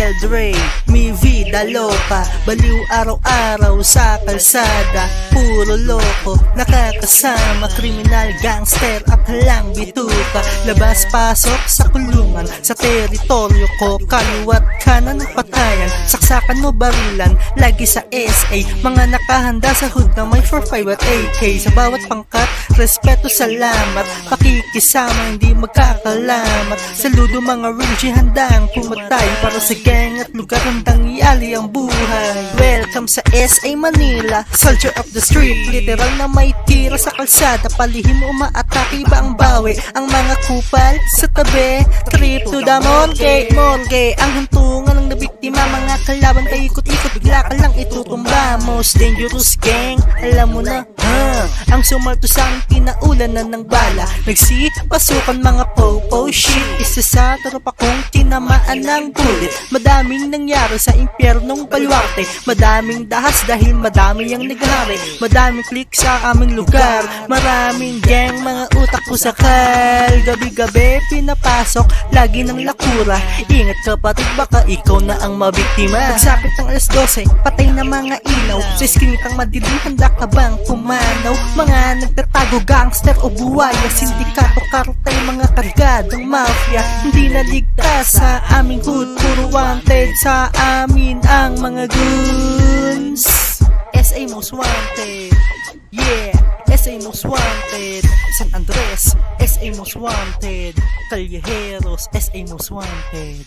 Del Rey, mi vida loca. Baliw araw-araw sa kalsada, puro loko, nakakasama, kriminal, gangster at halang bituka. Labas-pasok sa kulungan, sa teritoryo ko, kaliwat kanan ng patayan. Saksakan mo barilan, lagi sa SA, mga nakahanda sa hood na may 4-5 at AK. Sa bawat pangkat, respeto, salamat, pakikisama, hindi magkakalamat. Saludo mga Rugy, handang pumatay para sa gang at lugar, handang iali ang buhay. Welcome sa SA Manila, soldier of the street, literal na may tira sa kalsada, palihim umaatake, iba ang bawi, ang mga kupal sa tabi. Trip to the morgue, ang hantungan ng nabiktima, mga kalaban kay ikot-ikot, bigla ka lang itutumba. Most dangerous gang, alam mo na, ang sumalto sa aking pinaulan na ng bala. Nagsipasukan mga po-po shit, isa sa tropa kong tinamaan ng bullet. Madaming nangyari sa impyernong baluarte, madaming dahas dahil madami ang naghari, madaming click sa aming lugar, maraming gang, mga utak pusakal. Gabi-gabi pinapasok, lagi ng lakura. Ingat kapatid, baka ikaw na ang mabiktima. Pagsapit ng alas 12, patay na mga ilaw, sa iskinitang madilim, handa ka bang pumanaw? Mga nagtatago, gangster o buwaya, sindikato, kartel, mga kargadong mafia, hindi naligtas sa aming hood, puro wanted sa amin ang mga goons. SA Most Wanted, yeah, SA Most Wanted, San Andres, SA Most Wanted, Callejeros, SA Most Wanted.